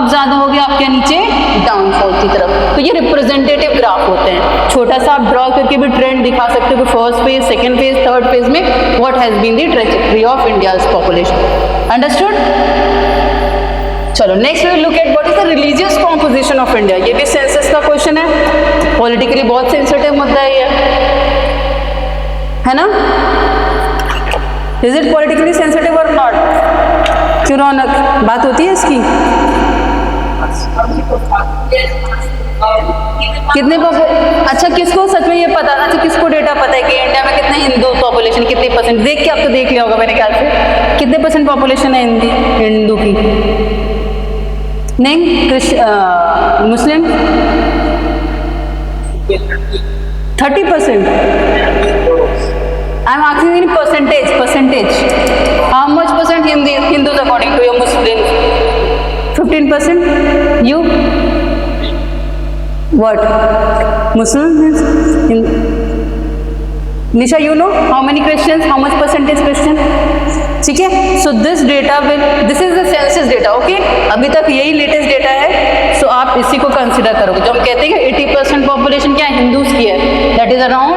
Up ज्यादा हो गया, आपके नीचे डाउनफॉल की तरफ। तो ये रिप्रेजेंटेटिव ग्राफ होते हैं, छोटा सा आप ड्रॉ करके भी ट्रेंड दिखा सकते हो कि first phase, second phase, third phase में what has been the trajectory of India's population. Understood? चलो next we will look at what is the religious composition of India. ये भी सेंसस का क्वेश्चन है, पॉलिटिकली बहुत सेंसिटिव मुद्दा है ना? इज इट पॉलिटिकली सेंसिटिव और नॉट? क्यों रौनक, बात होती है इसकी? कितने अच्छा किसको सच में ये पता? अच्छा किसको डेटा पता है कि इंडिया में कितने हिंदू पॉपुलेशन, कितनी परसेंट? देख के आप तो देख लिया होगा मेरे ख्याल से, कितने परसेंट पॉपुलेशन है हिंदू की? नहीं, मुस्लिम 30%। I am asking in percentage how much percent Hindus according to your Muslims? 15%? You? What? Muslims? Nisha, you know how many Christians? How much percentage Christian? ठीक है, so this data will, this is the census data, okay? अभी तक यही latest data है, सो आप इसी को consider करोगे। जो हम कहते हैं कि 80% पॉपुलेशन क्या है? हिंदूज की है, that is around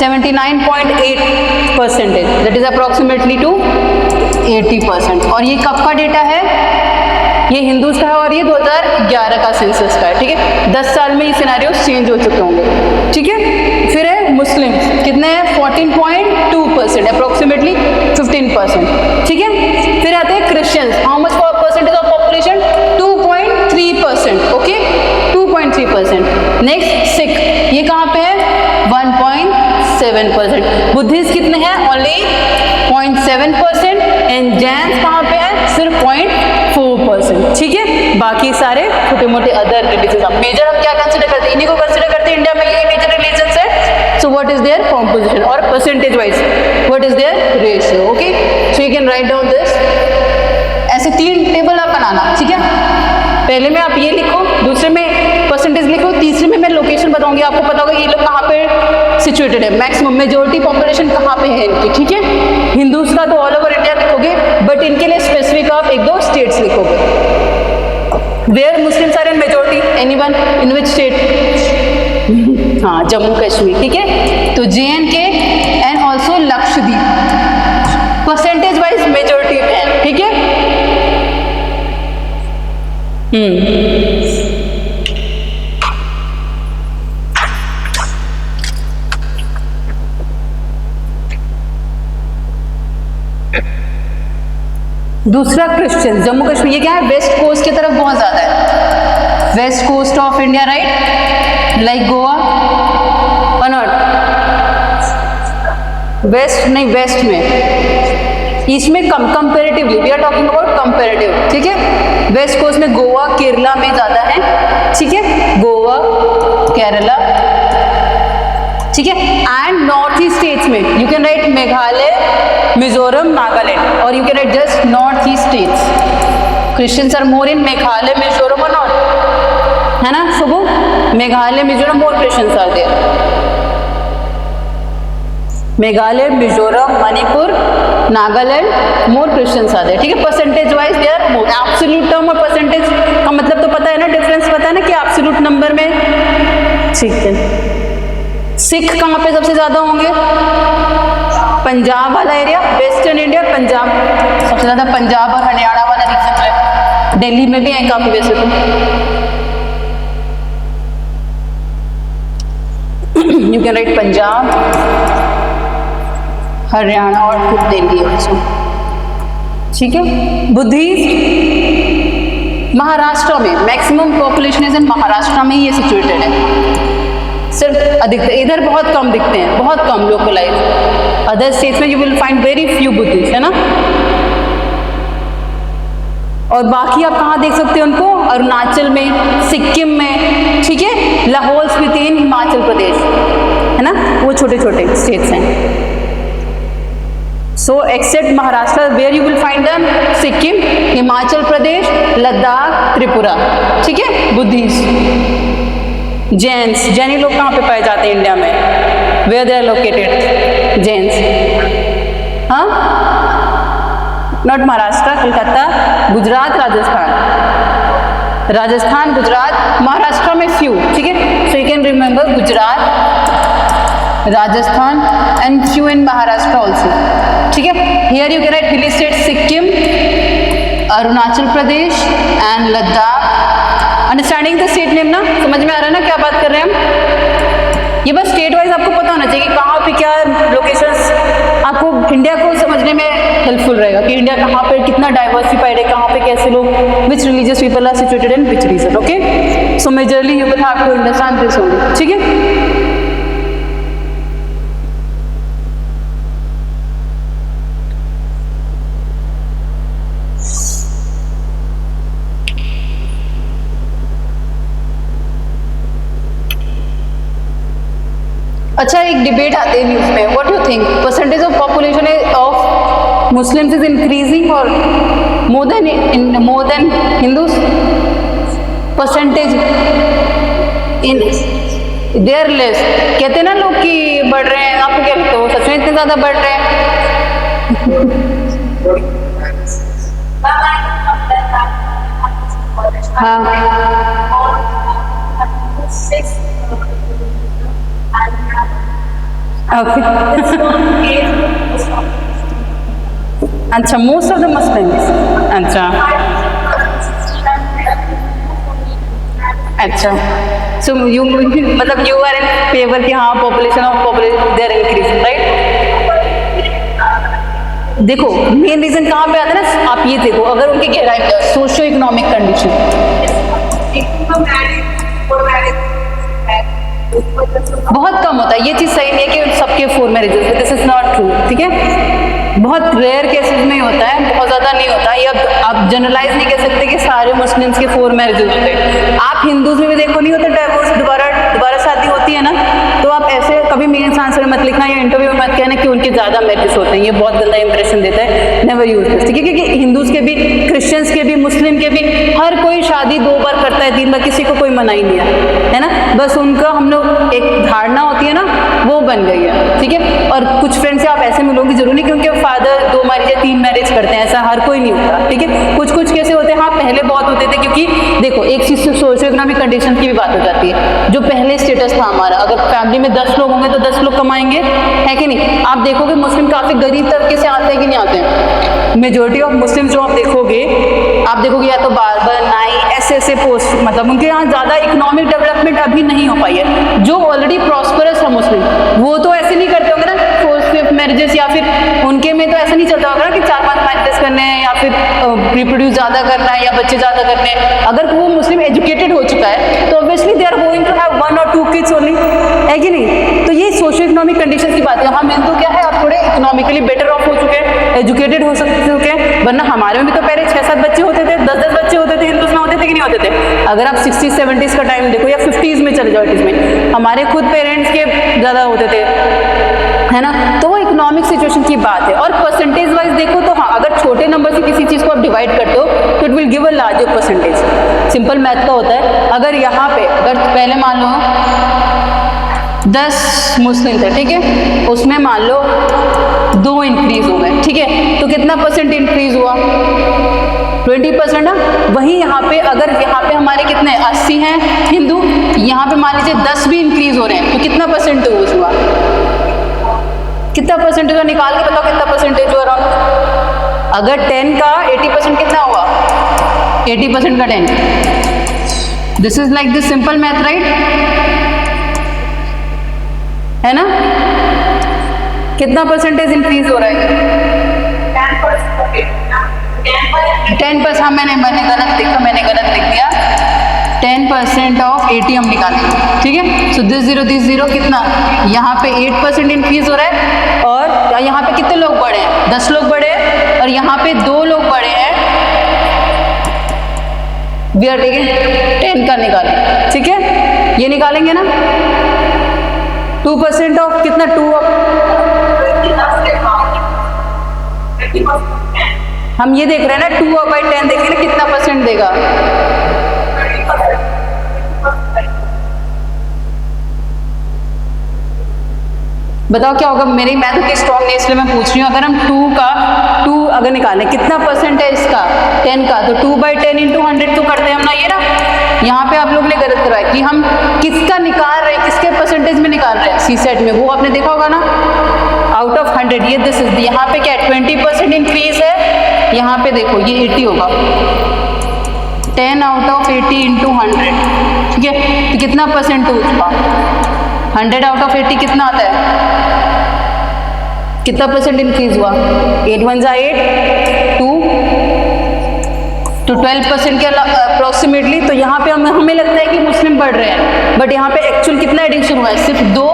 79.8%, that is approximately two 80%। और ये कब का डेटा है? ये हिंदूज का है और ये 2011 का सेंसस का है, ठीक है? 10 साल में ये सिनेरियो चेंज हो चुके होंगे, ठीक है? फिर है मुस्लिम, कितने हैं? 14.2%, अप्रोक्सीमेटली 15%, ठीक है? फिर आते हैं Christians, how much percentage of population? 2.3%, okay? 2.3%। Next Sikh, ये कहाँ पे है? 1.7%। बुद्धिस्ट कितने हैं? ओनली 0.7%। एंड जैन कहाँ पे है? सिर्फ 0.4%, ठीक है? बाकी सारे छोटे मोटे अदर रिलीजन। मेजर हम क्या कंसिडर करते हैं? इन्हीं को कंसिडर करते हैं, इंडिया में ये मेजर रिलीजन है। So what is their composition और percentage wise what is their ratio, okay? So you can write down this. ऐसे 3 टेबल आप बनाना, ठीक है? पहले में आप ये लिखो, दूसरे में परसेंटेज लिखो, तीसरे में मैं लोकेशन बताऊंगी, आपको पता होगा ये लोग कहाँ पे सिचुएटेड है, मैक्सिमम मेजोरिटी पॉपुलेशन कहाँ पे है इनकी, ठीक है? हिंदूज का तो ऑल ओवर इंडिया लिखोगे, बट इनके लिए स्पेसिफिक आप 1-2 स्टेट्स लिखोगे। Where Muslims are in majority? Anyone? In which state? हाँ, जम्मू कश्मीर, ठीक है? तो JNK and also Lakshadweep percentage wise majority में है, ठीक है? दूसरा क्रिश्चियन, जम्मू कश्मीर, ये क्या है? वेस्ट कोस्ट की तरफ बहुत ज्यादा है, west coast of India, right? Like Goa और नॉट? वेस्ट नहीं, वेस्ट में, ईस्ट में कम, comparatively we are talking about comparative, ठीक है? वेस्ट कोस्ट में गोवा, केरला में ज्यादा है, ठीक है? गोवा, केरला, ठीक है? एंड नॉर्थ ईस्ट स्टेट्स में you can write Meghalaya, Mizoram, Nagaland, और you can write just north east states. Christians are more in Meghalaya, Mizoram और नॉर्थ, है ना Subu? Meghalaya, Mizoram, more Christians are there. Meghalaya, Mizoram, Manipur, Nagaland, more Christians आते हैं, ठीक है? Percentage wise they are more. Absolute term और परसेंटेज का मतलब तो पता है ना, डिफरेंस पता है ना कि एब्सोल्यूट नंबर में, ठीक है? सिख कहाँ पे सबसे ज्यादा होंगे? पंजाब वाला एरिया, वेस्टर्न इंडिया, पंजाब सबसे ज्यादा, पंजाब और हरियाणा वाला रीजन है। दिल्ली में भी है काफी वैसे तो। You can right Punjab, Haryana और फिर दिल्ली ऑल्सो, ठीक है? बुद्धिस्ट महाराष्ट्र में, मैक्सिमम पॉपुलेशन इज इन महाराष्ट्र में, ये सिचुएटेड है। सिर्फ अधिकतर इधर बहुत कम दिखते हैं, बहुत कम लोकलाइज। अदर स्टेट्स में you will find very few Buddhist, है ना? और बाकी आप कहाँ देख सकते हैं उनको? अरुणाचल में, सिक्किम में, ठीक है? लाहौल स्पीति इन हिमाचल प्रदेश, है ना? वो छोटे छोटे स्टेट्स हैं। So except Maharashtra, where you will find them? Sikkim, Himachal Pradesh, Ladakh, Tripura, ठीक है? बुद्धिस्ट, जैन्स, जैनी लोग कहाँ पे पाए जाते हैं इंडिया में? Where they are located? Jains, हाँ? नॉट महाराष्ट्र, कलकत्ता, गुजरात, राजस्थान, राजस्थान, गुजरात, महाराष्ट्र में फ्यू, ठीक है। So you can remember Gujarat, Rajasthan and few in Maharashtra also, ठीक है। Here you can write hilly state Sikkim, Arunachal Pradesh and Ladakh. Understanding the state name ना, समझ में आ रहा है ना क्या बात कर रहे हैं हम। ये बस स्टेट वाइज आपको पता होना चाहिए कि कहाँ पे क्या लोकेशंस, आपको इंडिया को समझने में हेल्पफुल रहेगा कि इंडिया कहाँ पे कितना डाइवर्सिफाइड है, कहाँ पे कैसे लोग, which religious people are situated in which region, okay. So majorly you will have to understand this only, ठीक है। अच्छा, एक डिबेट आते हैं न्यूज़ में, what you think percentage of population of Muslims is increasing और more than Hindus? Percentage in they are less, कहते हैं ना लोग कि बढ़ रहे हैं, आपको क्या लगता है वो सच में इतने ज़्यादा बढ़ रहे हैं? हाँ okay. अच्छा, मोस्ट ऑफ द मुस्लिम्स, अच्छा सो यू मतलब यू आर इन फेवर कि हाँ population they are increasing, right. देखो मेन रीजन कहाँ पे आता है ना, आप ये देखो अगर उनकी गहराई में सोशियो इकोनॉमिक कंडीशन बहुत कम होता है। ये चीज सही नहीं है कि सबके 4 marriages, this is not true, ठीक है। बहुत रेयर केसेस में होता है, बहुत ज्यादा नहीं होता। ये अब आप जनरलाइज नहीं कह सकते कि सारे मुस्लिम्स के 4 मैरिजेस होते हैं। आप हिंदूज में भी देखो नहीं होते डाइवोर्स, दोबारा शादी होती है ना, तो आप ऐसे कभी मेरे आंसर में मत लिखना या इंटरव्यू में मत कहना कि उनके ज्यादा मैरिजेस होते हैं, ये बहुत गंदा इंप्रेशन देता है। नेवर यूज दिस, ठीक है। क्योंकि हिंदूज के भी, क्रिश्चियंस के भी, मुस्लिम के भी, हर कोई शादी 2 बार करता है, 3 बार, किसी को कोई मना ही नहीं है ना। बस उनका हम लोग एक धारणा होती है ना, वो बन गई है, ठीक है। और कुछ फ्रेंड से आप ऐसे मिलोगे, जरूरी क्योंकि फादर 2 मैरिज या 3 मैरिज करते हैं, ऐसा हर कोई नहीं होता, ठीक है। कुछ कुछ कैसे होते हैं, हाँ पहले बहुत होते थे, क्योंकि देखो एक चीज सोशियो इकोनॉमिक कंडीशन की भी बात हो जाती है। जो पहले स्टेटस था हमारा, अगर फैमिली में 10 लोग होंगे तो 10 लोग कमाएंगे, है कि नहीं। आप देखोगे मुस्लिम काफी गरीब तबके से आते हैं कि नहीं आते हैं। मेजोरिटी ऑफ मुस्लिम जो आप देखोगे या तो बार्बर, नाई, ऐसे पोस्ट, मतलब उनके यहाँ ज्यादा इकोनॉमिक डेवलपमेंट अभी नहीं हो पाई है। जो ऑलरेडी प्रॉस्परस है मुस्लिम, वो तो ऐसे नहीं करते होंगे ना फोर्थ मैरिजेस, या फिर उनके में तो ऐसा नहीं चलता होगा ना कि 4-5 मैरिजेस करने हैं या फिर रिप्रोड्यूस ज्यादा करना है या बच्चे ज्यादा करने हैं। अगर वो मुस्लिम एजुकेटेड हो चुका है तो obviously they are going to have 1 or 2 kids only, है कि नहीं। तो ये सोशियो इकोनॉमिक कंडीशन की बात है। हम हिंदू क्या है, आप थोड़े इकोनॉमिकली बेटर ऑफ हो चुके हैं, एजुकेटेड हो चुके हैं, वरना हमारे में भी तो पहले 6-7 बच्चे होते थे, 10-10 बच्चे होते थे, हिंदुस्तान होते थे कि नहीं होते थे। अगर आप 60s-70s का टाइम देखो या 50s में चले जाओ, 80s में हमारे खुद पेरेंट्स के ज़्यादा होते थे, है ना। तो वो इकोनॉमिक सिचुएशन की बात है। और परसेंटेज वाइज देखो तो हाँ, अगर छोटे नंबर से किसी चीज़ को आप डिवाइड करते हो तो it will give a larger percentage. Simple math का होता है, अगर यहाँ पे अगर पहले मान लो 10 मुस्लिम थे, ठीक है, उसमें मान लो 2 इंक्रीज हो गए, ठीक है, तो कितना परसेंट इंक्रीज हुआ? 20% ना। वहीं यहाँ पे अगर यहाँ पे हमारे कितने 80 हैं हिंदू, यहाँ पे मान लीजिए 10 भी इंक्रीज हो रहे हैं, तो कितना परसेंटेज हुआ? कितना परसेंटेज हुआ? निकाल के बताओ कितना परसेंटेज हुआ अराउंड। अगर 10 का 80% कितना हुआ? 80% का 10। This is like this simple math, right, है ना। कितना परसेंटेज इंक्रीज हो रहा है? 10%। हाँ, मैंने गलत लिख दिया। 10% ऑफ 80 हम निकालेंगे, ठीक है। सो दिस 0 कितना, यहाँ पे 8% इंक्रीज हो रहा है। और यहाँ पे कितने लोग बढ़े हैं? 10 लोग बढ़े हैं, और यहाँ पे 2 लोग बढ़े हैं। वी आर टेकिंग 10 का निकालें, ठीक है, ये निकालेंगे ना। 2% ऑफ कितना, 2 ऑफ, हम ये देख रहे हैं ना, 2/10 देखेंगे ना कितना परसेंट देगा। बताओ क्या होगा। मेरी मैथ उतनी स्ट्रॉन्ग नहीं इसलिए मैं पूछ रही हूँ। अगर हम 2 अगर निकालें, कितना परसेंट है इसका 10 का, तो 2/10 × 100 तो करते हैं हम ना, ये ना। यहाँ पे आप लोग ने गलत करवाया कि हम किसका निकाल रहे हैं, किसके परसेंटेज में निकाल रहे हैं सी सेट में, वो आपने देखा होगा ना। आउट ऑफ 100 ये दिस इज, यहाँ पे क्या 20% इंक्रीज है, यहाँ पे देखो ये 80 होगा। 10 आउट ऑफ 80 × 100, ठीक है, तो कितना परसेंट हुआ। 100 आउट ऑफ 80 कितना आता है, कितना परसेंट इंक्रीज हुआ। 8 1 जा 8 2 तो 12% के अप्रोक्सीमेटली। तो यहाँ पे हमें लगता है कि मुस्लिम बढ़ रहे हैं, बट यहाँ पे एक्चुअल कितना एडिशन हुआ है, सिर्फ 2,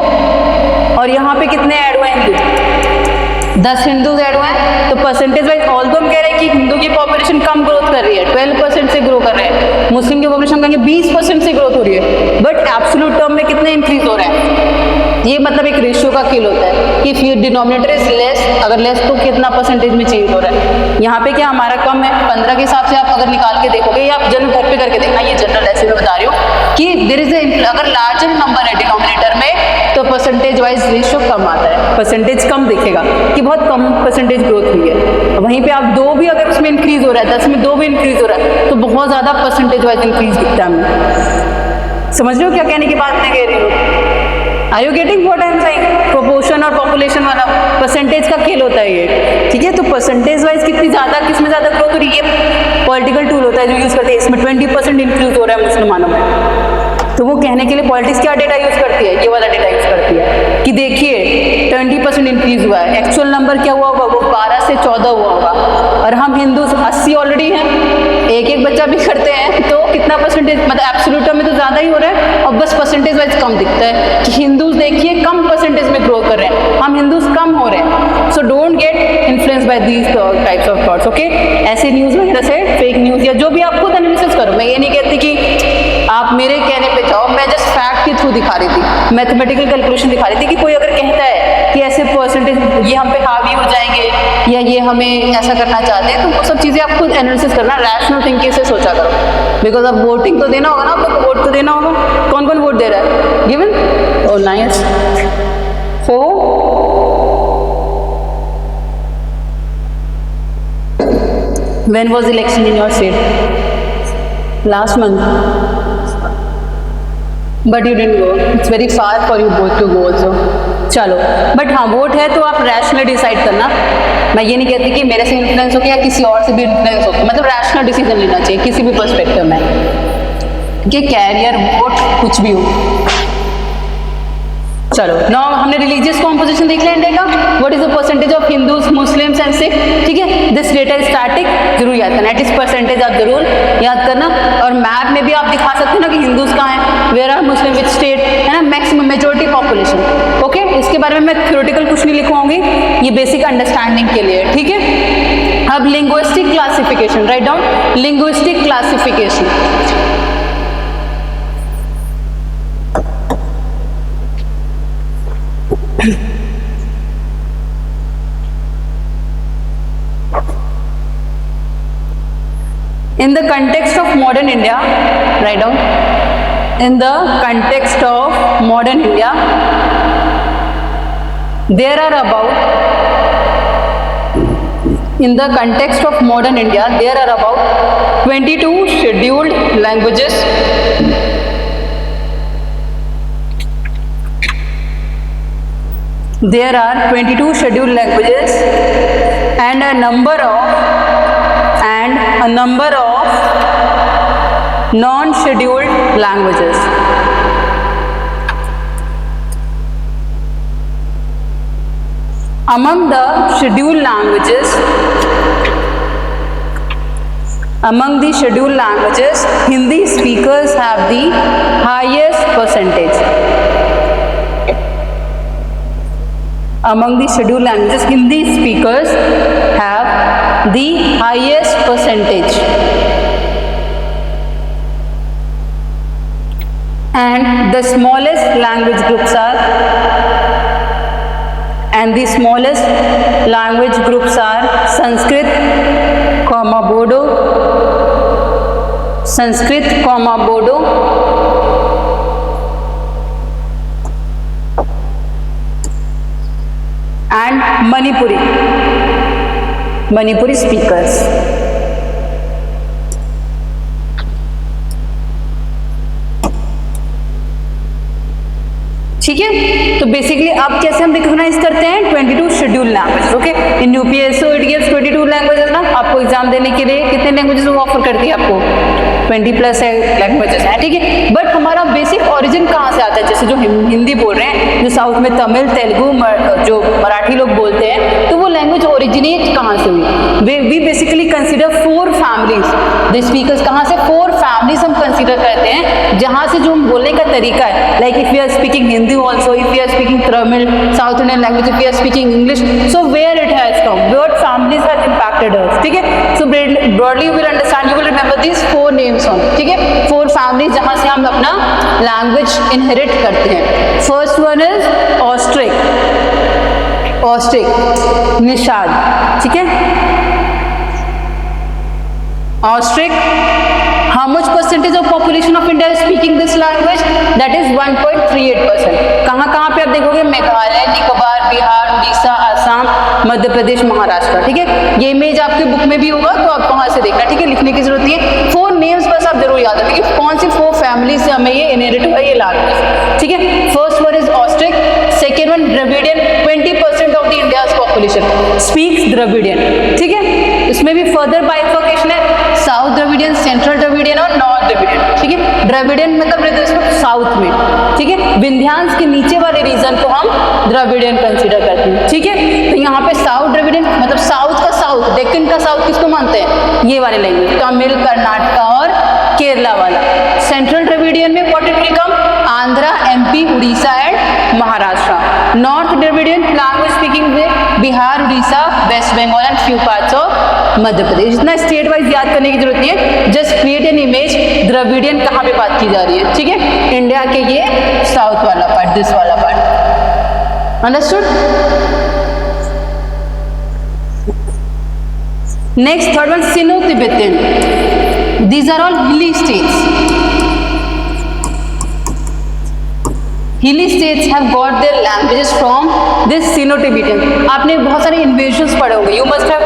और यहाँ पे कितने ऐड हुए हैं, 10 हिंदूज ऐड हुए हैं। तो परसेंटेज वाइज ऑल्दो हम कह रहे हैं कि हिंदू की पॉपुलेशन कम ग्रोथ कर रही है, 12% से ग्रो कर रहे हैं, मुस्लिम की पॉपुलेशन कहेंगे 20% से ग्रोथ हो रही है, बट एब्सोल्यूट टर्म में कितने इंक्रीज हो रहे हैं। ये मतलब एक रेशियो का खेल होता है कि इफ डिनोमिनेटर इज लेस, अगर लेस तो कितना परसेंटेज में चेंज हो रहा है। यहाँ पे क्या हमारा कम है, 15 के हिसाब से आप अगर निकाल के देखोगे, या आप जनरल घर पे करके देखना, ये जनरल ऐसे में बता रही हूँ कि देयर इज अगर लार्जर नंबर है डिनोमिनेटर में तो परसेंटेज वाइज रेशियो कम आता है, परसेंटेज कम दिखेगा कि बहुत कम परसेंटेज ग्रोथ हुई है। वहीं पे आप 2 भी अगर उसमें इंक्रीज हो रहा है, 10 में 2 भी इंक्रीज हो रहा है, तो बहुत ज्यादा परसेंटेज वाइज इंक्रीज दिखता है हमें। समझ रहे हो क्या कहने की बात मैं कह रही हूँ। Are you getting what I am saying. Proportion और पॉपुलेशन वाला परसेंटेज का खेल होता है ये, ठीक है। तो परसेंटेज वाइज कितनी ज्यादा, किसमें ज्यादा ग्रोथ हो रही है, ये पॉलिटिकल टूल होता है जो यूज करते हैं। इसमें 20% इंक्रीज हो रहा है मुसलमानों में, तो वो कहने के लिए पॉलिटिक्स क्या डेटा यूज करती है, ये वाला डेटा यूज करती है कि देखिए 20% इंक्रीज हुआ है। एक्चुअल नंबर क्या हुआ होगा, वो 12 से 14 हुआ होगा, और हम हिंदू 80 ऑलरेडी हैं, एक बच्चा भी करते हैं, तो कितना परसेंटेज, मतलब एब्सोल्यूट में तो ज्यादा ही हो रहा है, और बस परसेंटेज वाइज कम दिखता है कि हिंदूज देखिए कम परसेंटेज में ग्रो कर रहे हैं, हम हिंदूज कम हो रहे हैं। So don't get influence by these types of thoughts, okay. ऐसे न्यूज वगैरह से, फेक न्यूज या जो भी आप खुद एनालिसिस करो, मैं ये नहीं कहती कि आप मेरे कहने पे जाओ, मैं जस्ट फैक्ट के थ्रू दिखा रही थी, मैथमेटिकल कैलकुलेशन दिखा रही थी कि कोई अगर कहता है कि ऐसे परसेंटेज ये हम पे हावी हो जाएंगे या ये हमें ऐसा करना चाहते हैं, तो वो सब चीज़ें आप खुद एनालिसिस करना, रैशनल थिंकिंग से सोचा करो, बिकॉज अब वोटिंग तो देना होगा ना, आपको वोट तो देना होगा। कौन कौन वोट दे रहा है, given, oh nice. When was election in your state? Last month. But you didn't go. It's very far for you both to go also. चलो, बट हाँ वोट है तो आप रैशनल डिसाइड करना। मैं ये नहीं कहती कि मेरे से इन्फ्लुएंस हो या किसी और से भी इन्फ्लुएंस हो, मतलब रैशनल डिसीजन लेना चाहिए किसी भी पर्सपेक्टिव में, कि कैरियर वोट कुछ भी हो। चलो नौ हमने रिलीजियस कॉम्पोजिशन देख लिया इंडिया का, what is the percentage of Hindus, Muslims and Sikh, ठीक है। दिस डेटा इज स्टैटिक, जरूर याद करना, इस परसेंटेज आप जरूर याद करना। और मैप में भी आप दिखा सकते हैं ना कि हिंदूज कहाँ हैं, where are Muslim which state, है ना, मैक्सिमम मेजोरिटी पॉपुलेशन, ओके। इसके बारे में मैं थ्योरेटिकल कुछ नहीं लिखवाऊंगी, ये बेसिक अंडरस्टैंडिंग के लिए, ठीक है। अब linguistic classification, write down linguistic classification. In the context of modern India, write down, in the context of modern India, there are about, in the context of modern India, there are about 22 scheduled languages. There are 22 scheduled languages and a number of non-scheduled languages. Among the scheduled languages, Hindi speakers have the highest percentage. Among the scheduled languages, Hindi speakers have the highest percentage, and the smallest language groups are Sanskrit, Bodo, Manipuri speakers. ठीक है, तो basically अब कैसे हम recognise करते हैं 22 schedule language. Okay, in UPSC it gives 22 languages ना, आपको एग्जाम देने के लिए कितने लैंग्वेजेस वो ऑफर करती है आपको 20+ लैंग्वेजेस हैं। ठीक है, बट हमारा बेसिक ओरिजिन कहाँ से आता है? जैसे जो हिंदी बोल रहे हैं, जो साउथ में तमिल, तेलुगु, जो मराठी लोग बोलते हैं, तो वो लैंग्वेज ओरिजिनेट कहाँ से हुई? We basically consider 4 families the speakers. कहाँ से? 4 फैमिलीज हम कंसिडर करते हैं जहाँ से जो हम बोलने का तरीका है, like if you are speaking Hindi also, if we are speaking Tamil, South Indian language, if we are speaking English, so where it has come, what families have impacted us. ठीक है, so broadly you will understand, you will remember these 4 names on. ठीक है, 4 families जहाँ से हम अपना language inherit करते हैं. First one is Austric, Nishad. ठीक है, Austric. How much percentage of population of India is speaking this language? That is 1.38%. कहाँ पे आप देखोगे? मेघालय, निकोबार, बिहार, उड़ीसा, आसाम, मध्य प्रदेश, महाराष्ट्र। ठीक है, ये इमेज आपके बुक में भी होगा, तो आप वहां से देखना। ठीक है, लिखने की जरूरत नहीं है, 4 नेम्स बस आप जरूर याद रखें कि कौन सी 4 फैमिली से हमें ये इनहेरिट हुआ ये लैंग्वेज। ठीक है, first one is Austric, second one Dravidian. 20% of the India's population speaks Dravidian. ठीक है, इसमें भी फर्दर बाइफर्केशन है, साउथ द्रविडियन, सेंट्रल द्रविडियन और नॉर्थ द्रविडियन। ठीक है, द्रविडियन मतलब साउथ में। ठीक है, विंध्यांश के नीचे वाले रीजन को हम द्रविडियन कंसीडर करते हैं। ठीक है, तो यहाँ पे साउथ द्रविडियन मतलब साउथ का साउथ, डेक्कन का साउथ किसको मानते हैं? ये वाले लैंग्वेज, तमिल, कर्नाटका और केरला वाला। सेंट्रल द्रविडियन में what it will come? Andhra, MP, Orissa and Maharashtra. North Dravidian language speaking में Bihar, Orissa, west Bengal and few parts of Madhya Pradesh. इतना स्टेट वाइज याद करने की जरूरत नहीं है, just create an image Dravidian कहाँ पे बात की जा रही है। ठीक है, इंडिया के ये साउथ वाला पार्ट, दिस वाला part. Understood? Next, third one Sino Tibetan. These are all hilly states. Hilly states have got their languages from this Sino Tibetan. आपने बहुत सारे इन्वेजन्स पढ़े होंगे, you must have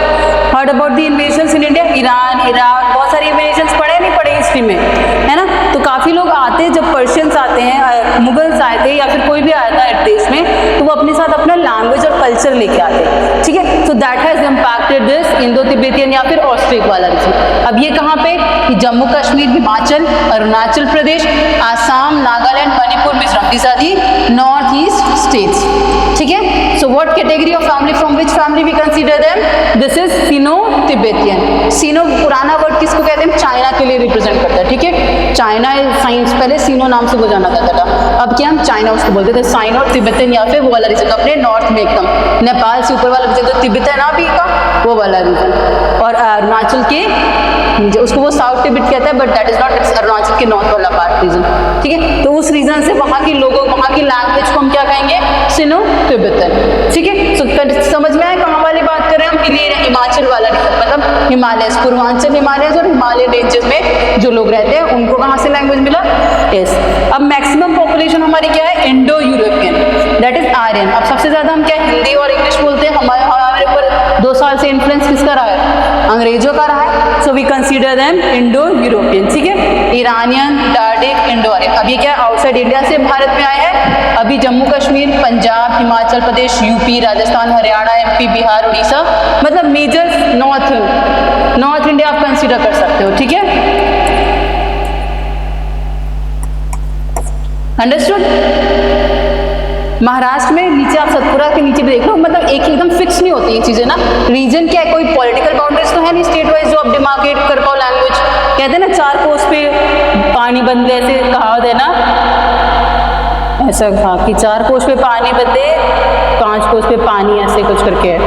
heard about the invasions in India. Iran, Iraq, बहुत सारे invasions पढ़े नहीं पढ़े हिस्ट्री में, है ना? तो काफ़ी लोग आते हैं, जब पर्शियंस आते हैं, मुगल्स आए थे या फिर कोई भी आया था देश में, तो वो अपने साथ अपना लैंग्वेज और कल्चर लेके आते हैं। ठीक है, तो that has impacted this Indo Tibetan या फिर ऑस्ट्रिक वाला रीजन। अब ये कहाँ पे? Jammu Kashmir, Himachal, Arunachal Pradesh, Assam, Nagaland, Manipur, Mizoram, these are the north east states. ठीक है, so what category of family, from which family we consider them? This is Sino Tibetan. Sino पुराना वर्ड किसको कहते हैं? चाइना के लिए रिप्रेजेंट करता है। ठीक है, चाइना साइंस पहले सिनो नाम से वो जाना जाता था, अब क्या हम चाइना उसको बोलते थे। साइनो तिब्बतन या फिर वो वाला रीजन अपने नॉर्थ में एकदम नेपाल से ऊपर वाला रीजन, तो तिब्बतन ना भी का वो वाला रीजन, और अरुणाचल के उसको वो साउथ तिब्बत कहता है, but that is not, Arunachal के नॉर्थ वाला पार्ट रीजन। ठीक है, तो उस रीजन से वहाँ के लोगों, वहाँ की लैंग्वेज को हम क्या कहेंगे? सिनो-तिब्बतन। ठीक है, तो समझ में आए कहाँ वाली बात कर रहे हैं हम? हिमाचल वाला रीजन, मतलब हिमालय, पूर्वांचल हिमालय और हिमालय रेंजेस में जो लोग रहते हैं उनको कहाँ से लैंग्वेज मिला? यस। अब मैक्सिमम पॉपुलेशन हमारी क्या है? Indo European, that is Aryan. अब सबसे ज्यादा हम क्या हिंदी और इंग्लिश बोलते हैं, हमारे ऊपर 2 साल से इन्फ्लुएंस किसका रहा है? अंग्रेजों का रहा है, so we consider them Indo European. ठीक है, ईरानियन, डार्डिक, इंडो आर्यन। अब ये क्या आउटसाइड इंडिया से भारत में आए हैं। अभी जम्मू कश्मीर, पंजाब, हिमाचल प्रदेश, यूपी, राजस्थान, हरियाणा, एमपी, बिहार, उड़ीसा, मतलब मेजर नॉर्थ इंडिया आप कंसीडर कर सकते हो। ठीक है, अंडरस्टूड? महाराष्ट्र में नीचे आप सतपुरा के नीचे भी देख लो, मतलब एक एकदम फिक्स नहीं होती ये चीजें ना। रीजन क्या है? कोई पॉलिटिकल बाउंड्रीज तो है नहीं स्टेट वाइज जो आप डिमार्केट कर पाओ लैंग्वेज। कहते हैं ना 4 कोस पे पानी बदले, ऐसे कहावत है ना, ऐसा था कि 4 कोस पे पानी बदले, 5 कोस पे पानी, ऐसे कुछ करके है।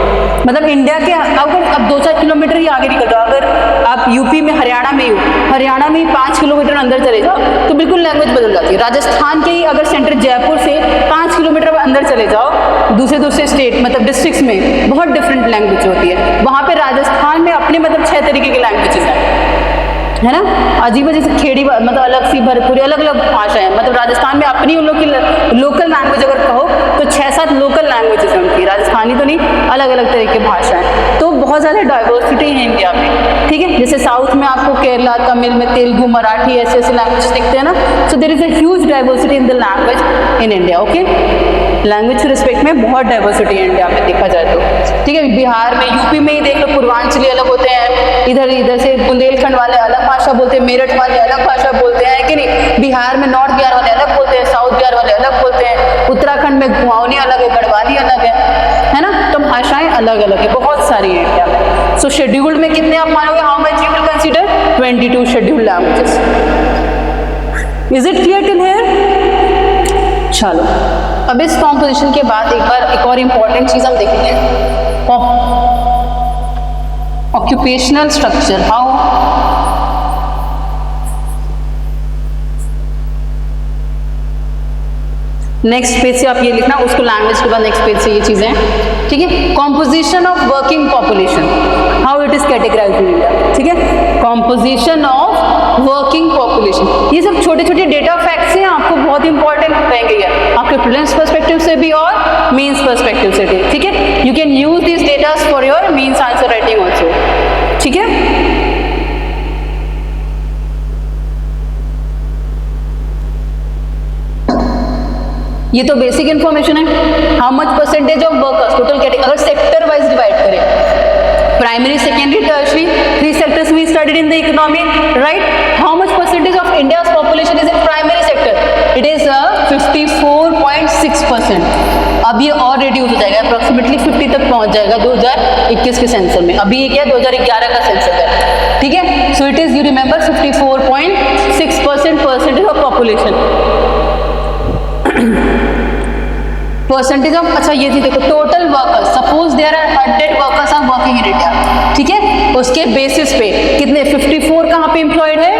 मतलब इंडिया के अगर अब 2-4 किलोमीटर ही आगे निकल जाओ, अगर आप यूपी में, हरियाणा में ही हो, हरियाणा में 5 किलोमीटर अंदर चले जाओ तो बिल्कुल लैंग्वेज बदल जाती है। राजस्थान के ही अगर सेंटर जयपुर से 5 किलोमीटर अंदर चले जाओ, दूसरे स्टेट मतलब डिस्ट्रिक्ट्स में बहुत डिफरेंट लैंग्वेज होती है। वहाँ पे राजस्थान में अपने मतलब 6 तरीके की लैंग्वेजेस हैं। है ना, अजीब अजीब से खेड़ी मतलब अलग सी भरपूरी अलग अलग भाषाएं, मतलब राजस्थान में अपनी उन लोग की लोकल लैंग्वेज अगर कहो तो 6-7 लोकल लैंग्वेजेस हैं उनकी, राजस्थानी तो नहीं, अलग अलग तरह की भाषाएं। तो बहुत ज़्यादा डाइवर्सिटी है इंडिया में, ठीक है। जैसे साउथ में आपको केरला, तमिल में तेलुगु, मराठी ऐसे ऐसे लैंग्वेज दिखते हैं ना, so there is a huge diversity in the language in India. Okay, language के रिस्पेक्ट में बहुत डाइवर्सिटी है इंडिया में देखा जाए तो, ठीक है। बिहार में, यूपी में ही देख लो, पूर्वांचली अलग होते हैं, इधर से बुंदेलखंड वाले अलग भाषा बोलते हैं, मेरठ वाले अलग भाषा बोलते हैं कि नहीं, बिहार में नॉर्थ बिहार वाले अलग बोलते हैं, साउथ बिहार वाले अलग बोलते हैं, उत्तराखंड में कुमाऊनी अलग है, गढ़वाली अलग है ना, तो भाषाएं अलग अलग है, बहुत सारी है इंडिया में। सो शेड्यूल्ड में कितने आप मानोगे, how much you will consider 22 scheduled languages. Is it clear till here? चलो, अब इस कॉम्पोजिशन के बाद एक और इम्पॉर्टेंट चीज हम देखेंगे, occupational structure. How next page से आप ये लिखना, उसको लैंग्वेज के बाद नेक्स्ट पेज से ये चीजें, ठीक है। Composition of working population, how it is categorised in India, ठीक है। कॉम्पोजिशन ऑफ वर्किंग पॉपुलेशन, ये सब छोटे छोटे डेटा फैक्ट्स हैं, आपको बहुत इंपॉर्टेंट रहेंगे ये, आपके प्रीलिम्स पर्सपेक्टिव से भी और मेंस पर्सपेक्टिव से भी, ठीक है। You can use this data for your mains answer writing also, ठीक है। ये तो बेसिक इन्फॉर्मेशन है। How much percentage of workers total category, अगर सेक्टर वाइज डिवाइड करें, primary, secondary, tertiary, 3 sectors we studied in the economy, right. How much percentage of India's population is in primary sector, it is 54.6%। अब ये और reduce हो जाएगा, approximately 50 तक पहुंच जाएगा 2021 के सेंसर में। अभी ये क्या है, 2011 का सेंसर है, ठीक है। So it is, you remember, 54.6% percentage of population. Percentage of, अच्छा ये थी देखो, total workers, suppose there are 100 workers are working in India, ठीक है, उसके बेसिस पे कितने 54 कहाँ पे एम्प्लॉयड है,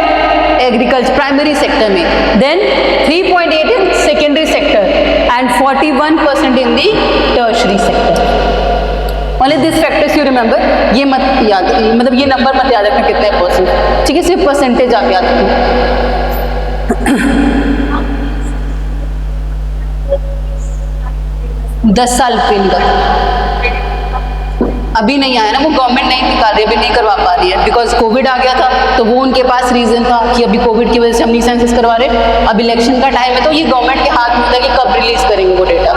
एग्रीकल्चर प्राइमरी सेक्टर में, then 3.8 in secondary sector and 41% in the tertiary sector. Only this factors you remember, ये मत याद, मतलब ये नंबर मत याद रखना कितने परसेंट, ठीक है, सिर्फ परसेंटेज आप याद रखना। 10 साल पहले अभी नहीं आया ना, वो गवर्नमेंट नहीं निकाल रही, अभी नहीं करवा पा रही है, बिकॉज कोविड आ गया था, तो वो उनके पास रीजन था कि अभी कोविड की वजह से हम नहीं सेंसस करवा रहे, अब इलेक्शन का टाइम है, तो ये गवर्नमेंट के हाथ में होता है कि कब रिलीज करेंगे वो डेटा।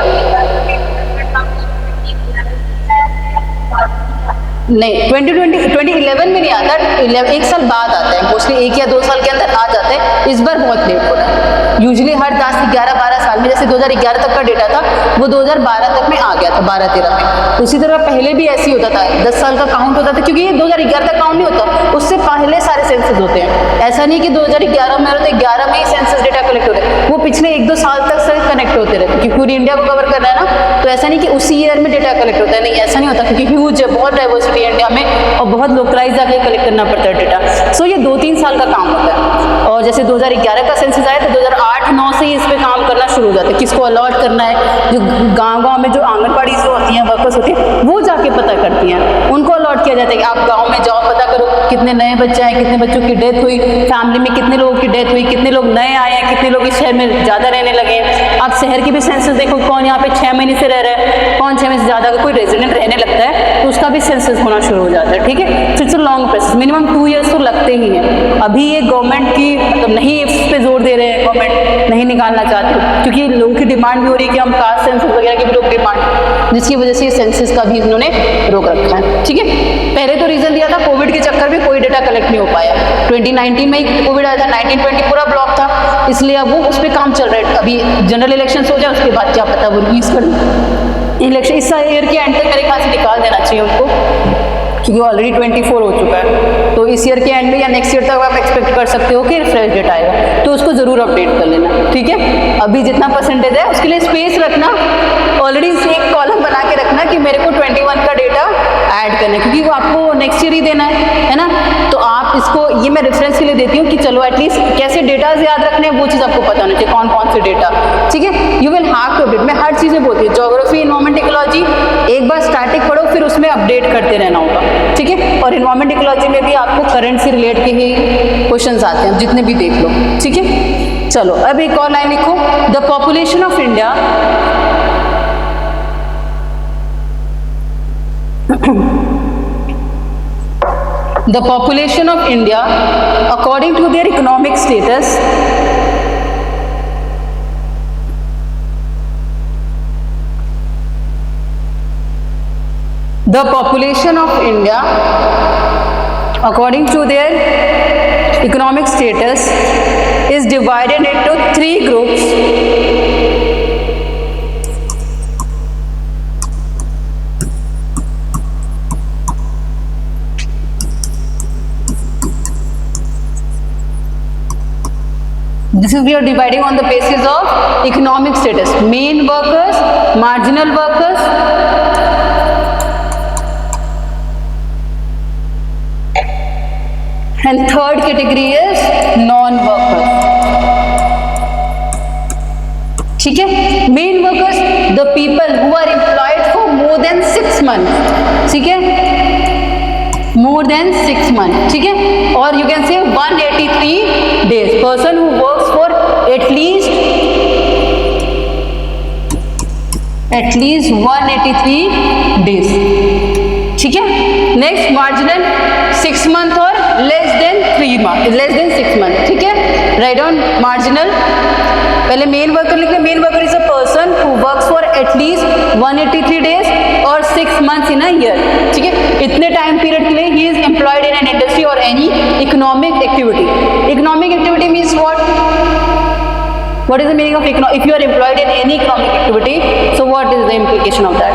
नहीं, 2011 में नहीं आता, 1 साल बाद आता है, मोस्टली 1 या 2 साल के अंदर आ जाता है, इस बार बहुत लेट हो रहा है। यूजुअली हर 10, 11, 12 साल में, जैसे 2011 तक का डेटा था वो 2012 तक में आ गया था, 12-13 में। उसी तरह पहले भी ऐसे ही होता था, 10 साल का काउंट होता था, क्योंकि ये 2011 तक काउंट नहीं होता, उससे पहले सारे सेंसस होते हैं। ऐसा नहीं कि 2011 में होते, 11 में ही सेंसस डेटा कलेक्ट होते हैं, वो पिछले 1-2 साल तक से कनेक्ट होते रहते, क्योंकि पूरी इंडिया को कवर करना है ना, तो ऐसा नहीं कि उसी ईयर में डेटा कलेक्ट होता है, नहीं ऐसा नहीं होता, क्योंकि ह्यूज है, बहुत डाइवर्सिटी है इंडिया में और बहुत लोकलाइज आके कलेक्ट करना पड़ता है डेटा। सो ये 2-3 साल का काम होता है, और जैसे 2011 का सेंसस आया तो 2008-9 से ही इस पे काम करना शुरू हो जाता है, किसको अलॉट करना है, जो गांव-गांव में जो आंगनबाड़ी जो होती हैं, वर्कर्स होती हैं, वो जाके पता करती हैं, उनको अलॉट किया जाता है कि आप गांव में जाओ, पता करो कितने नए बच्चे हैं, कितने बच्चों की डेथ हुई, फैमिली में कितने लोगों की डेथ हुई, कितने लोग नए आए हैं, कितने लोग इस शहर में ज़्यादा रहने लगे हैं। आप शहर की भी सेंसस देखो, कौन यहाँ पे 6 महीने से रह रहा है, कौन 6 महीने से ज़्यादा, कोई रेजिडेंट रहने लगता है तो उसका भी सेंसस होना शुरू हो जाता है, ठीक है। It's a long process, minimum 2 years तो लगते ही हैं। अभी ये गवर्नमेंट की मतलब नहीं इस पे जोर दे रहे हैं, गवर्नमेंट नहीं निकालना चाहते, क्योंकि लोगों की डिमांड भी हो रही है कि हम कास्ट सेंसस वगैरह की भी लोग डिमांड, जिसकी वजह से सेंसस का भी इन्होंने रोक रखा है, ठीक है। पहले तो रीजन दिया था, कोविड के चक्कर में कोई डेटा कलेक्ट नहीं हो पाया, 2019 में ही कोविड आया था, 19-20 पूरा ब्लॉक था, इसलिए अब वो उस पर काम चल रहा है। अभी जनरल इलेक्शन हो जाए, उसके बाद क्या पता वो रिलीज कर इलेक्शन इस ईयर के एंड तक मेरे ख्याल से निकाल देना चाहिए उनको, क्योंकि ऑलरेडी 24 हो चुका है, तो इस ईयर के एंड में या नेक्स्ट ईयर तक आप एक्सपेक्ट कर सकते हो कि फ्रेश डेटा आएगा, तो उसको जरूर अपडेट कर लेना, ठीक है। अभी जितना परसेंटेज है उसके लिए स्पेस रखना, ऑलरेडी एक कॉलम बना के रखना कि मेरे को 21 का डेटा ऐड करना है, क्योंकि वो आपको नेक्स्ट ईयर ही देना है ना। तो आप इसको, ये मैं रेफरेंस के लिए देती हूँ कि चलो एटलीस्ट कैसे डेटाज याद रखने हैं वो चीज़ आपको पता होना चाहिए, कौन कौन से डेटा, ठीक है। You will have to update, मैं हर चीज़ें बोलती हूँ, ज्योग्राफी, एनवायरमेंट इकोलॉजी एक बार स्टैटिक पढ़ो, फिर उसमें अपडेट करते रहना होगा, ठीक है। और एनवायरमेंट इकोलॉजी में भी आपको करंट से रिलेट के ही क्वेश्चंस आते हैं, जितने भी देख लो, ठीक है। चलो अब एक और लाइन लिखो, the population of India the population of India according to their economic status the population of India according to their economic status is divided into 3 groups. This is we are dividing on the basis of economic status. Main workers, marginal workers, and third category is non-workers. ठीक है, main workers the people who are employed for more than 6 months, ठीक है, मोर than 6 months, ठीक है। और you can से 183 days, person who works for at least 183 days, ठीक है। नेक्स्ट मार्जिनल 6 months और लेस देन 6 months, ठीक है। राइट डाउन मार्जिनल, पहले मेन वर्कर लिख ले, main worker is a person who works for at least 183 days और 6 months इन अ ईयर, ठीक है। इतने टाइम पीरियड के लिए he is employed in an industry और any economic activity. Economic activity means what is the meaning of economic? If you are employed in any economic activity, so what is the implication of that?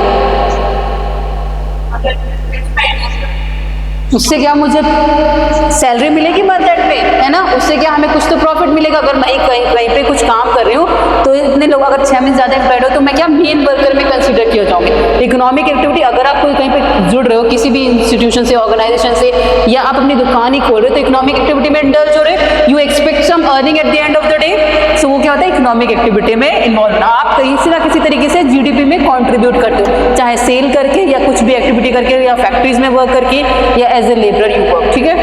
उससे क्या मुझे salary मिलेगी month and पे, है ना, उससे क्या हमें कुछ तो प्रॉफिट मिलेगा। अगर मैं कहीं पे कुछ काम कर रही हूँ तो इतने लोग अगर 6 महीने ज़्यादा एम्प्लॉयड हो तो मैं क्या मेन वर्कर में कंसीडर किया जाऊँगी। इकोनॉमिक एक्टिविटी, अगर आप कोई कहीं पे जुड़ रहे हो किसी भी इंस्टीट्यूशन से, ऑर्गेनाइजेशन से, या आप अपनी दुकान ही खोल रहे हो तो इकोनॉमिक एक्टिविटी में इंडल्ज हो रहे, you expect some earning at the end of the day, so वो क्या होता है इकोनॉमिक एक्टिविटी में इन्वॉल्व होना। आप कहीं ना किसी तरीके से जीडीपी में कॉन्ट्रीब्यूट करते हो, चाहे सेल करके या कुछ भी एक्टिविटी करके या फैक्ट्रीज में वर्क करके या as a labourer you work, ठीक है।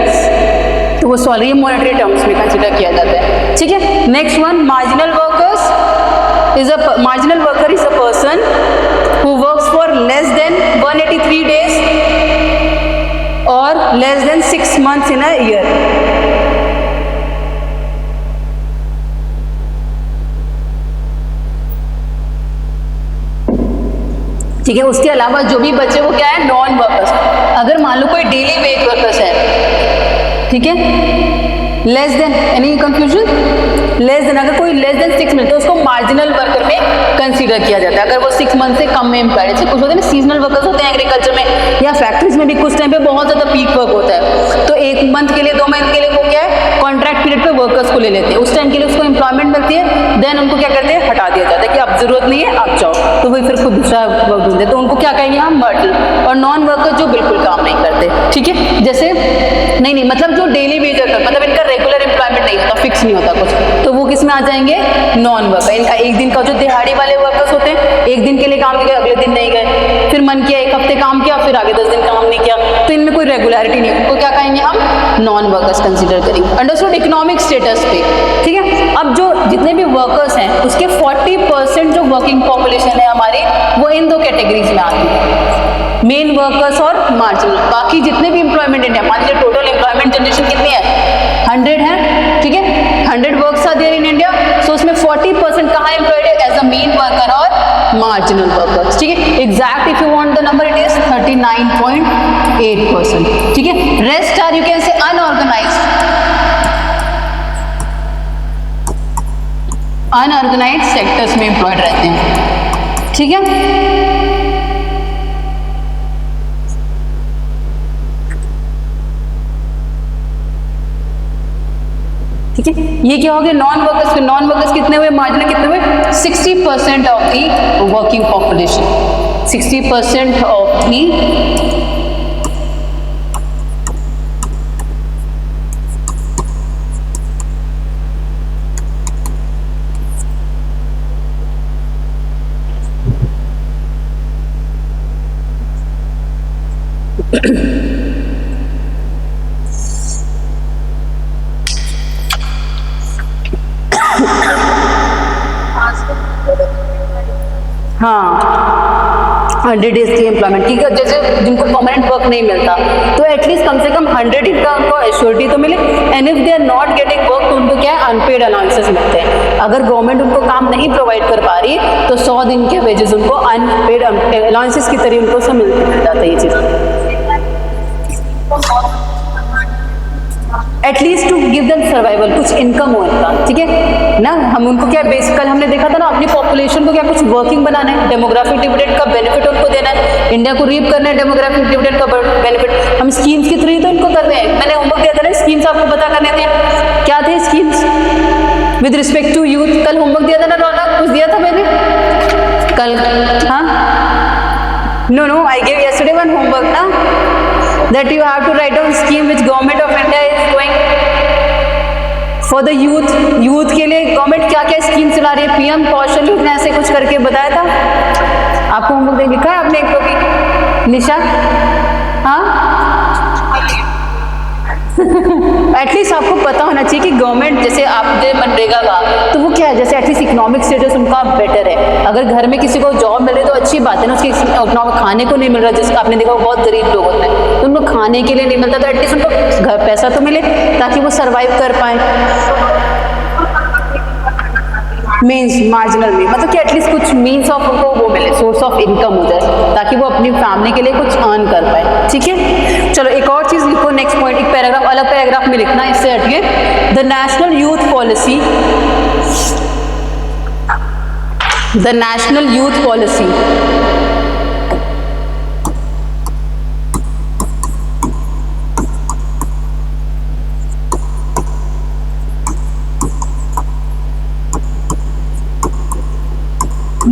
तो वो सॉरी मॉनेटरी टर्म्स में कंसीडर किया जाता है, ठीक है। Next one, marginal workers is a marginal worker is a person who works for less than 183 days और less than 6 months in a year. ठीक है, उसके अलावा जो भी बचे वो क्या है, नॉन वर्कर्स। अगर मान लो कोई डेली वेज वर्कर्स है, ठीक है, less than, any confusion, less than, अगर कोई लेस देन 6 months तो उसको मार्जिनल वर्कर में कंसीडर किया जाता है। अगर वो 6 months से कम में एम्प्लॉयड, जैसे कुछ होते हैं ना सीजनल वर्कर्स होते हैं एग्रीकल्चर में या फैक्ट्रीज में भी, कुछ टाइम पे बहुत ज़्यादा पीक वर्क होता है तो 1 month के लिए 2 महीने के लिए वो क्या है कॉन्ट्रैक्ट पीरियड पे वर्कर्स को ले लेते हैं, उस टाइम के लिए उसको एम्प्लॉयमेंट मिलती है, देन उनको क्या करते हैं हटा दिया जाता है कि अब जरूरत नहीं है आप जाओ, तो वही फिर खुद दूसरा वर्क ढूंढते हैं, तो उनको क्या कहेंगे हम मर्टल। और नॉन वर्कर जो बिल्कुल काम नहीं करते, ठीक है, जैसे नहीं मतलब जो डेली वेज वर्कर, मतलब इनका रेगुलर एम्प्लॉयमेंट नहीं होता, फिक्स नहीं होता कुछ, तो वो किस में आ जाएंगे, नॉन वर्कर। इनका एक दिन का जो दिहाड़ी वाले वर्कर्स होते हैं, एक दिन के लिए काम किया अगले दिन नहीं गए, फिर मन किया 1 हफ्ते काम किया फिर आगे 10 दिन काम नहीं किया, तो इनमें कोई रेगुलरिटी नहीं, उनको क्या कहेंगे हम नॉन वर्कर्स कंसीडर करेंगे। अंडरस्टूड, इकोनॉमिक स्टेटस पे, ठीक है। अब जो जितने भी वर्कर्स हैं उसके 40% जो वर्किंग पॉपुलेशन है हमारी वो इन 2 कैटेगरीज में आती है, मेन वर्कर्स और मार्जिनल। बाकी जितने भी एम्प्लॉयमेंट इंडिया, मान लीजिए टोटल एम्प्लॉयमेंट जनरेशन कितनी है 100 है, ठीक है, 100 works are there in India, so उसमें 40% कहाँ एम्प्लॉयड है एज अ मेन वर्कर और मार्जिनल वर्कर्स, ठीक है। Exact if you want the number it is 39.8%, ठीक है। Rest are you can say unorganised sectors में एम्प्लॉयड रहते हैं, ठीक है। ठीक है, ये क्या हो गया नॉन वर्कर्स के। नॉन वर्कर्स कितने हुए, मार्जिनल कितने हुए, 60% of the working population, 60% of the हाँ 100 डेज की एम्प्लॉयमेंट, ठीक है। जैसे जिनको परमानेंट वर्क नहीं मिलता तो एटलीस्ट कम से कम 100 दिन का उनको एश्योरिटी तो मिले। And if they are not getting work तो उनको क्या है, अनपेड अलाउंसेस मिलते हैं। अगर गवर्नमेंट उनको काम नहीं प्रोवाइड कर पा रही तो 100 दिन के वेजेस उनको अनपेड अलाउंसेस की तरह उनको सब मिल जाता है ये चीज़। At least to give them survival, कुछ इनकम हो इनका, ठीक है ना। हम उनको क्या बेस, कल हमने देखा था ना, अपनी पॉपुलेशन को क्या कुछ वर्किंग बनाना है, डेमोग्राफिक डिविडेंड का बेनिफिट उनको देना है। इंडिया को रीप करना है डेमोग्राफिक डिविडेंड का बेनिफिट, हम स्कीम्स के थ्रू ही तो इनको करते हैं। मैंने होमवर्क दिया था ना, स्कीम्स आपको पता करने थे, क्या थे schemes with respect to youth. कल होमवर्क दिया था ना रौनक, कुछ दिया था मैंने कल? हाँ, no, I gave yesterday one homework ना, that you have to write down scheme which government of India is going for the youth। Youth के लिए गवर्नमेंट क्या क्या स्कीम चला रही है, पीएम कौशल योजना ऐसे कुछ करके बताया था आपको। होमवर्क दे लिखा है आपने एक कॉपी निशा? हाँ एटलीस्ट आपको पता होना चाहिए कि गवर्नमेंट जैसे आप जो मनरेगा का तो वो क्या है, जैसे एटलीस्ट इकोनॉमिक स्टेटस उनका बेटर है। अगर घर में किसी को जॉब मिले तो अच्छी बात है ना, उसकी खाने को नहीं मिल रहा, जिसका आपने देखा बहुत गरीब लोग होते हैं तो उनको खाने के लिए नहीं मिलता, तो एटलीस्ट उनको घर पैसा तो मिले ताकि वो सर्वाइव कर पाए। मीन्स मार्जिनल में मतलब कि एटलीस्ट कुछ मीन्स ऑफ उनको वो मिले, सोर्स ऑफ इनकम हो जाए ताकि वो अपनी फैमिली के लिए कुछ अर्न कर पाए, ठीक है। चलो एक और चीज लिखो, नेक्स्ट पॉइंट, एक पैराग्राफ अलग पैराग्राफ में लिखना, इससे हटिए। The national youth policy, the national youth policy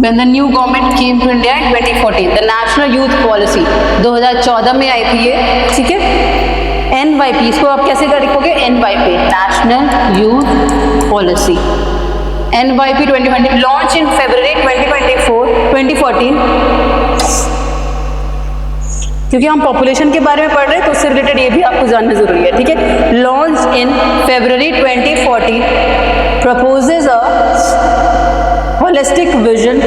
When the new government came to India in 2014, the National Youth Policy 2014 में आई थी ये, ठीक है। NYP, इसको आप कैसे लिखोगे? NYP, National Youth Policy, NYP 2020, launched in February 2014, क्योंकि हम पॉपुलेशन के बारे में पढ़ रहे हैं तो उससे रिलेटेड ये भी आपको जानना जरूरी है, ठीक है। Launch in February 2014, proposes a holistic vision,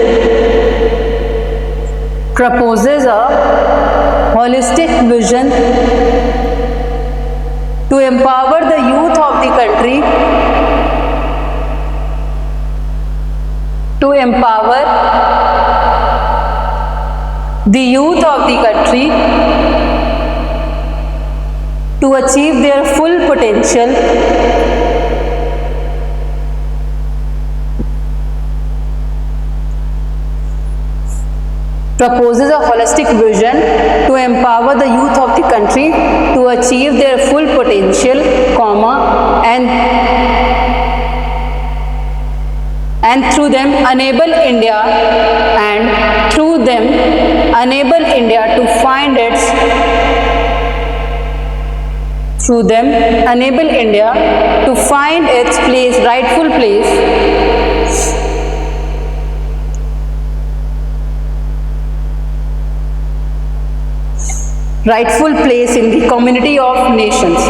proposes a holistic vision to empower the youth of the country, to empower the youth of the country to achieve their full potential, proposes a holistic vision to empower the youth of the country to achieve their full potential, and through them enable India to find its rightful place in the community of nations.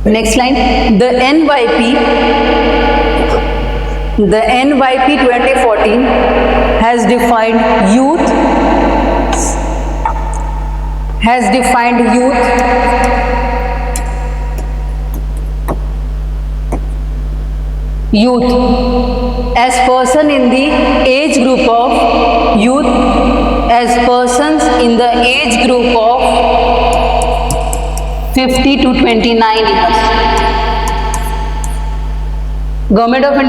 Next line, the NYP 2014 has defined youth as person in the age group of youth, as persons in the age group of 50 to 29 years. Government of India